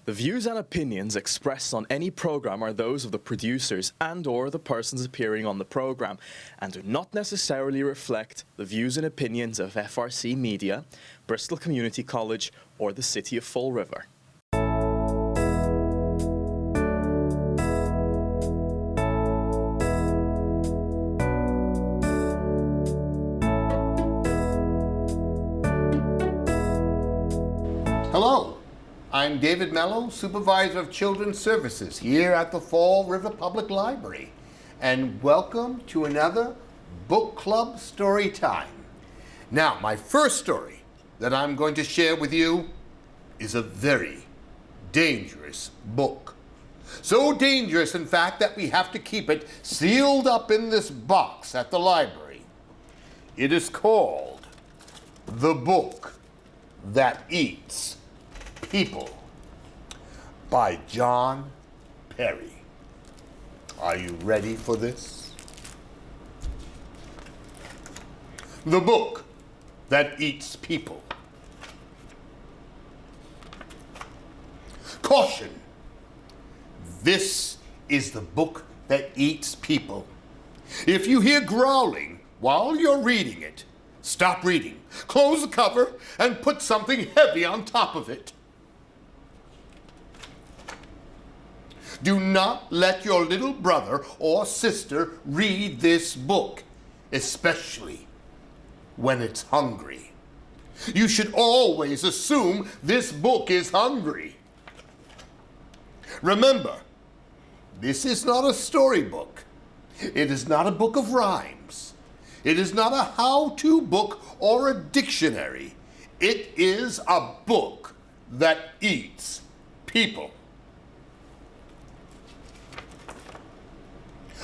The views and opinions expressed on any program are those of the producers and/or the persons appearing on the program and do not necessarily reflect the views and opinions of FRC Media, Bristol Community College, or the City of Fall River. Hello, I'm David Mello, Supervisor of Children's Services here at the Fall River Public Library, and welcome to another Book Club Story Time. Now, my first story that I'm going to share with you is a very dangerous book. So dangerous, in fact, that we have to keep it sealed up in this box at the library. It is called The Book That Eats People by John Perry. Are you ready for this? The Book That Eats People. Caution! This is the book that eats people. If you hear growling while you're reading it, stop reading, close the cover, and put something heavy on top of it. Do not let your little brother or sister read this book, especially when it's hungry. You should always assume this book is hungry. Remember, this is not a storybook. It is not a book of rhymes. It is not a how-to book or a dictionary. It is a book that eats people.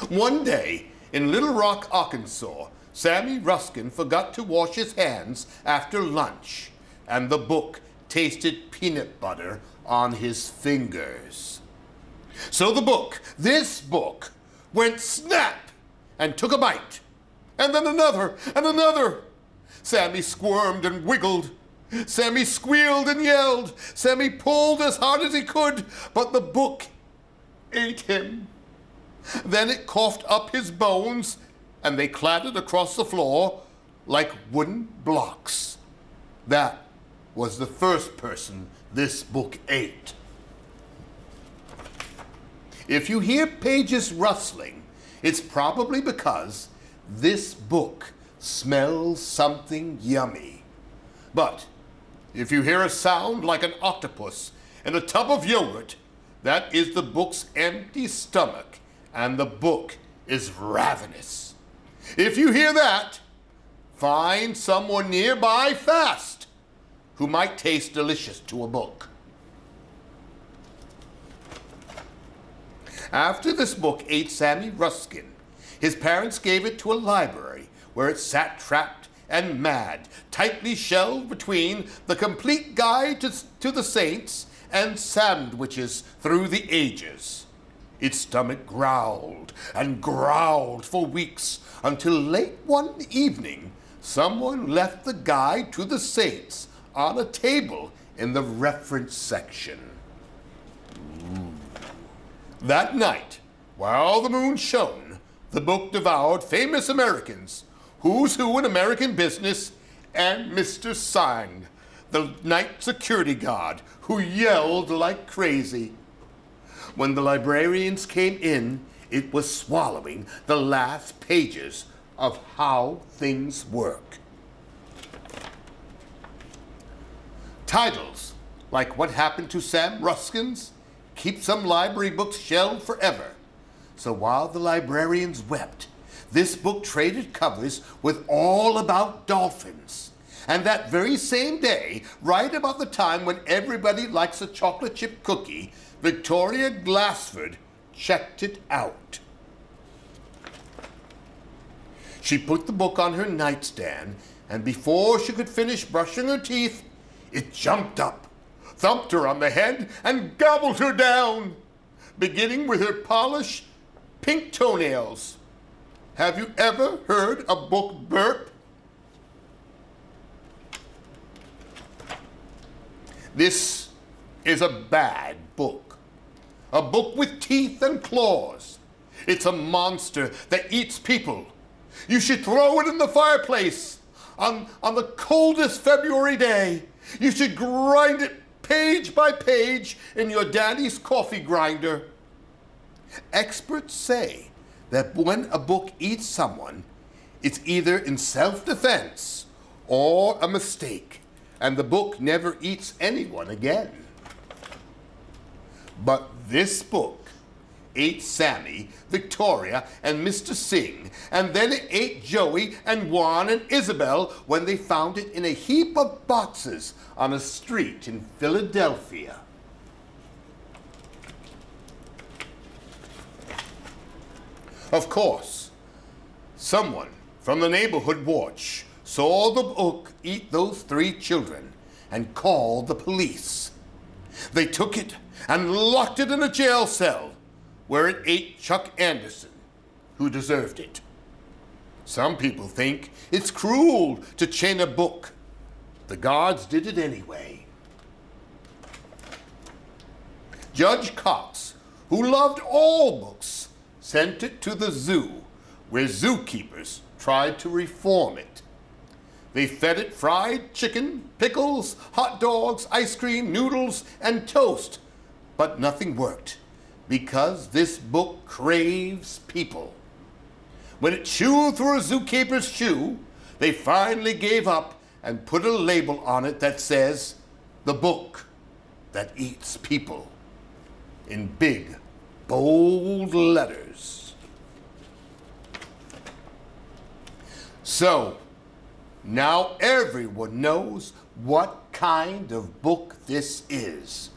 One day in Little Rock, Arkansas, Sammy Ruskin forgot to wash his hands after lunch, and the book tasted peanut butter on his fingers. So the book, this book, went snap and took a bite. And then another, and another. Sammy squirmed and wiggled. Sammy squealed and yelled. Sammy pulled as hard as he could, but the book ate him. Then it coughed up his bones, and they clattered across the floor like wooden blocks. That was the first person this book ate. If you hear pages rustling, it's probably because this book smells something yummy. But if you hear a sound like an octopus in a tub of yogurt, that is the book's empty stomach, and the book is ravenous. If you hear that, find someone nearby fast who might taste delicious to a book. After this book ate Sammy Ruskin, his parents gave it to a library where it sat trapped and mad, tightly shelved between The Complete Guide to the Saints and Sandwiches Through the Ages. Its stomach growled and growled for weeks until late one evening, someone left the Guide to the Saints on a table in the reference section. That night, while the moon shone, the book devoured famous Americans, who's who in American business, and Mr. Sang, the night security guard, who yelled like crazy. When the librarians came in, it was swallowing the last pages of How Things Work. Titles like What Happened to Sam Ruskins keep some library books shelved forever. So while the librarians wept, this book traded covers with All About Dolphins. And that very same day, right about the time when everybody likes a chocolate chip cookie, Victoria Glassford checked it out. She put the book on her nightstand, and before she could finish brushing her teeth, it jumped up, thumped her on the head, and gobbled her down, beginning with her polished pink toenails. Have you ever heard a book burp? This is a bad book. A book with teeth and claws. It's a monster that eats people. You should throw it in the fireplace on the coldest February day. You should grind it page by page in your daddy's coffee grinder. Experts say that when a book eats someone, it's either in self-defense or a mistake, and the book never eats anyone again. But this book ate Sammy, Victoria, and Mr. Singh, and then it ate Joey and Juan and Isabel when they found it in a heap of boxes on a street in Philadelphia. Of course, someone from the neighborhood watch saw the book eat those 3 children and called the police. They took it and locked it in a jail cell where it ate Chuck Anderson, who deserved it. Some people think it's cruel to chain a book. The guards did it anyway. Judge Cox, who loved all books, sent it to the zoo, where zookeepers tried to reform it. They fed it fried chicken, pickles, hot dogs, ice cream, noodles, and toast, but nothing worked, because this book craves people. When it chewed through a zookeeper's shoe, they finally gave up and put a label on it that says, "The book that eats people," in big, bold letters. So, now everyone knows what kind of book this is.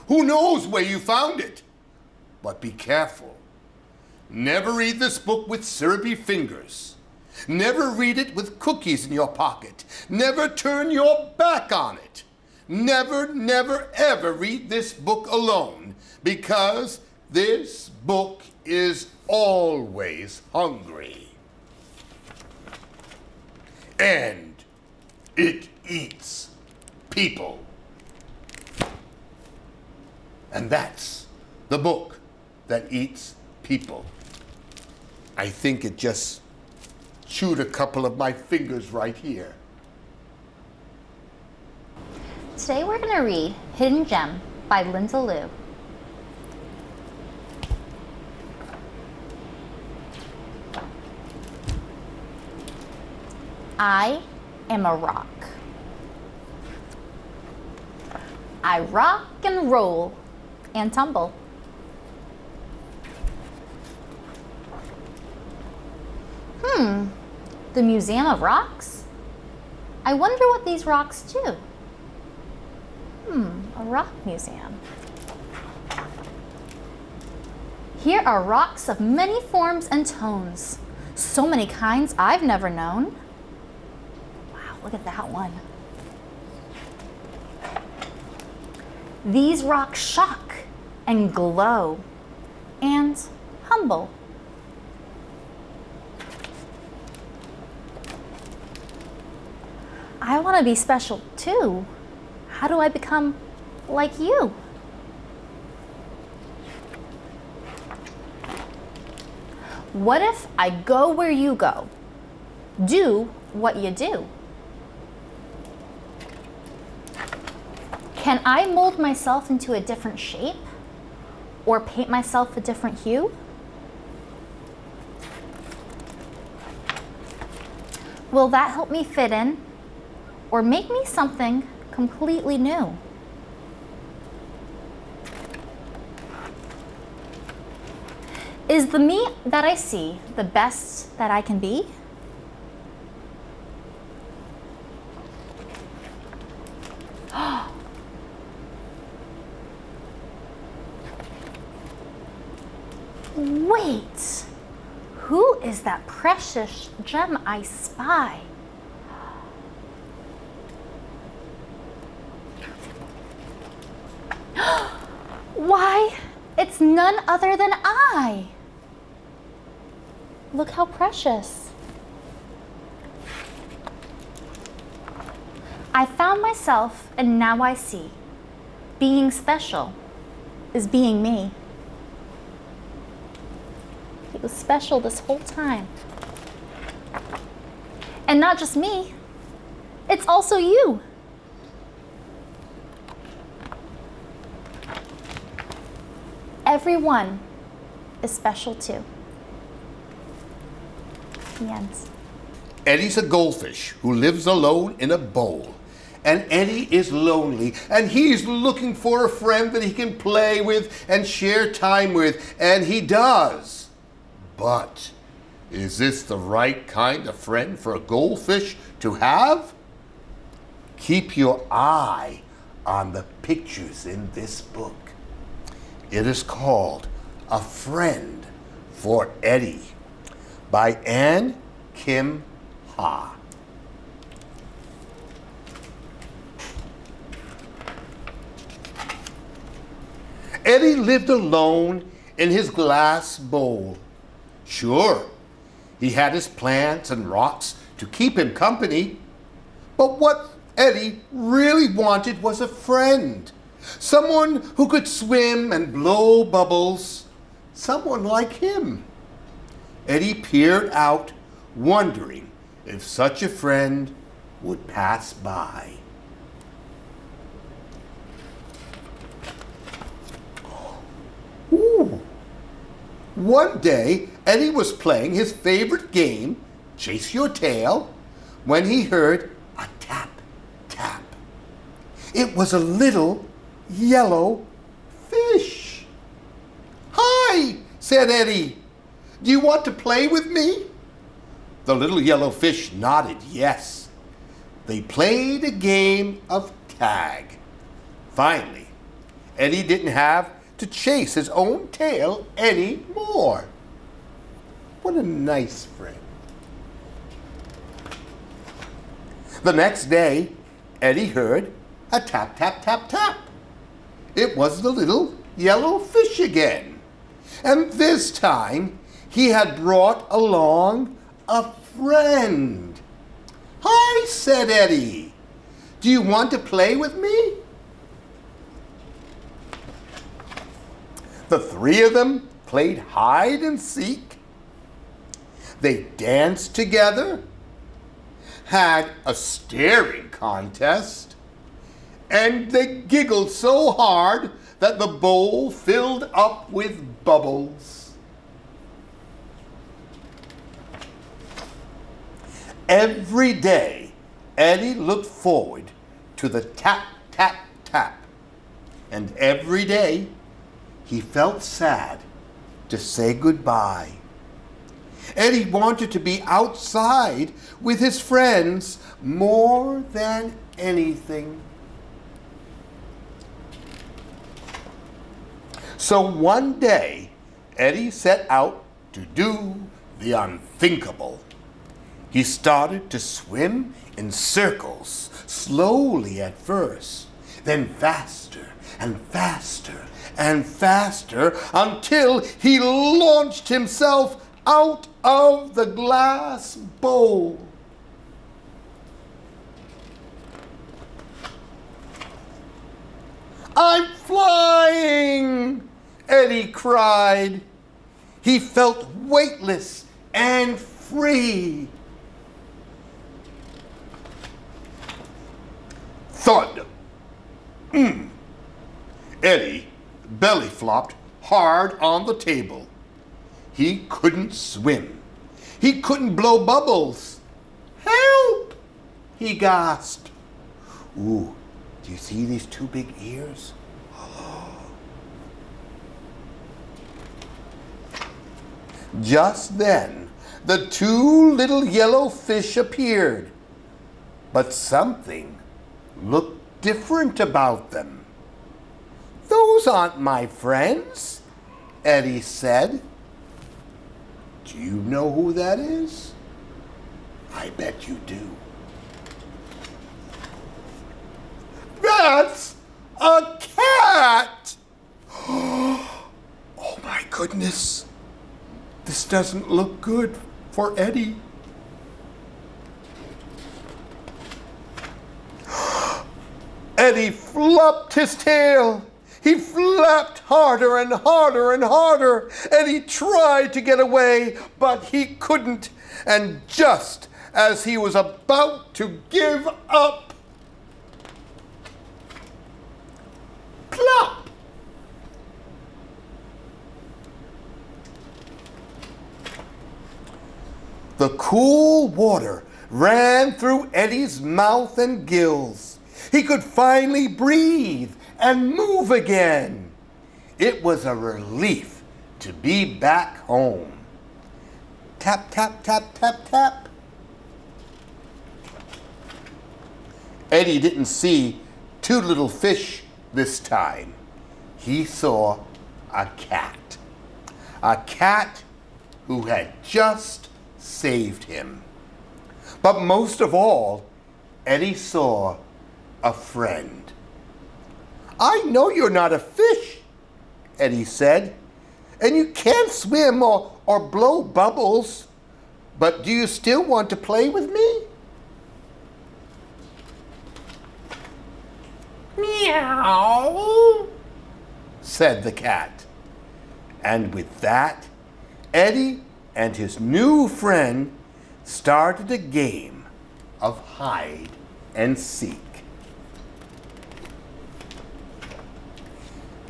Who knows where you found it? But be careful. Never read this book with syrupy fingers. Never read it with cookies in your pocket. Never turn your back on it. Never, never, ever read this book alone, because this book is always hungry. And it eats people. And that's the book that eats people. I think it just chewed a couple of my fingers right here. Today we're going to read Hidden Gem by Linda Liu. I am a rock. I rock and roll and tumble. The Museum of Rocks? I wonder what these rocks do. A rock museum. Here are rocks of many forms and tones. So many kinds I've never known. Wow, look at that one. These rocks shock and glow and humble. I want to be special too. How do I become like you? What if I go where you go? Do what you do. Can I mold myself into a different shape? Or paint myself a different hue? Will that help me fit in? Or make me something completely new? Is the me that I see the best that I can be? Wait, who is that precious gem I spy? Why, it's none other than I. Look how precious. I found myself and now I see. being special is being me. He was special this whole time. And not just me, it's also you. Everyone is special too. The end. Eddie's a goldfish who lives alone in a bowl. And Eddie is lonely, and he's looking for a friend that he can play with and share time with, and he does. But is this the right kind of friend for a goldfish to have? Keep your eye on the pictures in this book. It is called A Friend for Eddie by Ann Kim Ha. Eddie lived alone in his glass bowl. Sure, he had his plants and rocks to keep him company, but what Eddie really wanted was a friend. Someone who could swim and blow bubbles. Someone like him. Eddie peered out, wondering if such a friend would pass by. Ooh. One day, Eddie was playing his favorite game, Chase Your Tail, when he heard a tap, tap. It was a little yellow fish. "Hi," said Eddie. "Do you want to play with me?" The little yellow fish nodded yes. They played a game of tag. Finally, Eddie didn't have to chase his own tail anymore. What a nice friend. The next day, Eddie heard a tap, tap, tap, tap. It was the little yellow fish again. And this time, he had brought along a friend. "Hi," said Eddie. "Do you want to play with me?" The three of them played hide and seek. They danced together, had a staring contest, and they giggled so hard that the bowl filled up with bubbles. Every day, Eddie looked forward to the tap, tap, tap. And every day, he felt sad to say goodbye. Eddie wanted to be outside with his friends more than anything. So one day, Eddie set out to do the unthinkable. He started to swim in circles, slowly at first, then faster and faster and faster until he launched himself out of the glass bowl. "I'm flying!" Eddie cried. He felt weightless and free. Thud! Eddie belly flopped hard on the table. He couldn't swim. He couldn't blow bubbles. "Help!" he gasped. "Ooh, do you see these two big ears?" Just then, the two little yellow fish appeared. But something looked different about them. "Those aren't my friends," Eddie said. "Do you know who that is?" "I bet you do." "That's a cat!" Oh my goodness. This doesn't look good for Eddie. Eddie flopped his tail. He flapped harder and harder and harder. Eddie tried to get away, but he couldn't. And just as he was about to give up, plop! The cool water ran through Eddie's mouth and gills. He could finally breathe and move again. It was a relief to be back home. Tap, tap, tap, tap, tap. Eddie didn't see two little fish this time. He saw a cat. A cat who had just saved him. But most of all, Eddie saw a friend. I know you're not a fish, Eddie said, and you can't swim or blow bubbles, but do you still want to play with me? Meow, said the cat. And with that, Eddie and his new friend started a game of hide and seek.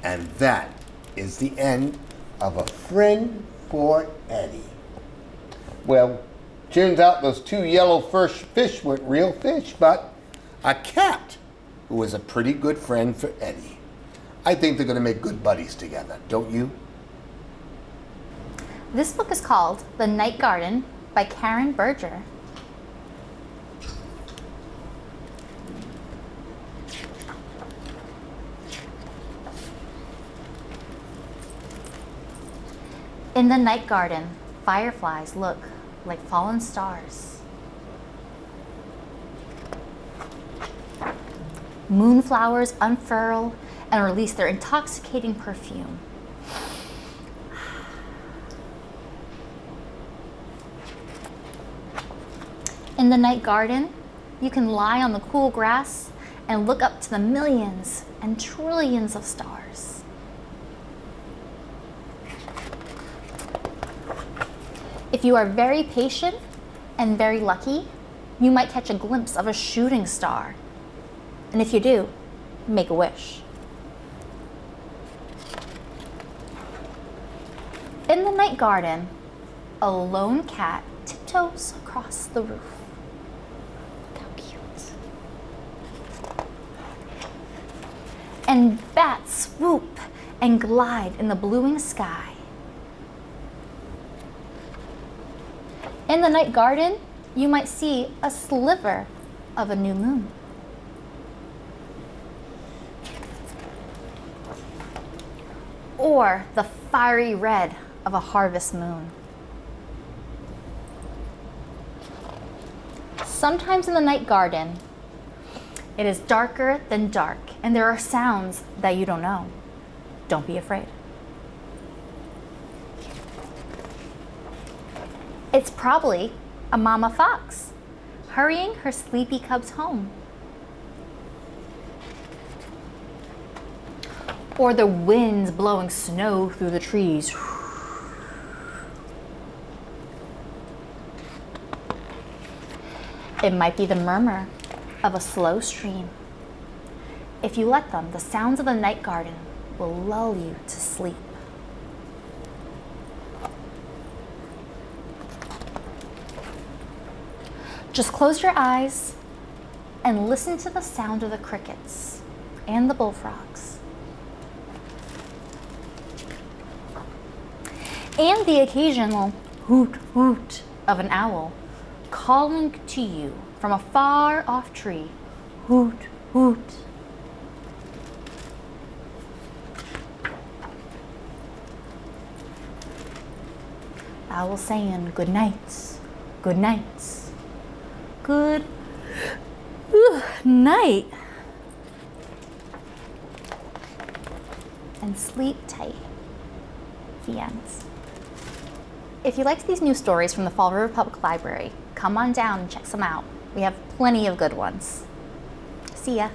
And that is the end of A Friend for Eddie. Well, turns out those two yellow fish weren't real fish, but a cat who was a pretty good friend for Eddie. I think they're going to make good buddies together, don't you? This book is called The Night Garden by Karen Berger. In the night garden, fireflies look like fallen stars. Moonflowers unfurl and release their intoxicating perfume. In the night garden, you can lie on the cool grass and look up to the millions and trillions of stars. If you are very patient and very lucky, you might catch a glimpse of a shooting star. And if you do, make a wish. In the night garden, a lone cat tiptoes across the roof. Look how cute. And bats swoop and glide in the bluing sky. In the night garden, you might see a sliver of a new moon. Or the fiery red of a harvest moon. Sometimes in the night garden, it is darker than dark, and there are sounds that you don't know. Don't be afraid. It's probably a mama fox hurrying her sleepy cubs home. Or the winds blowing snow through the trees. It might be the murmur of a slow stream. If you let them, the sounds of the night garden will lull you to sleep. Just close your eyes and listen to the sound of the crickets and the bullfrogs. And the occasional hoot hoot of an owl calling to you from a far off tree. Hoot hoot. Owl saying good nights, good nights. Good night. And sleep tight. The ends. If you liked these new stories from the Fall River Public Library, come on down and check some out. We have plenty of good ones. See ya.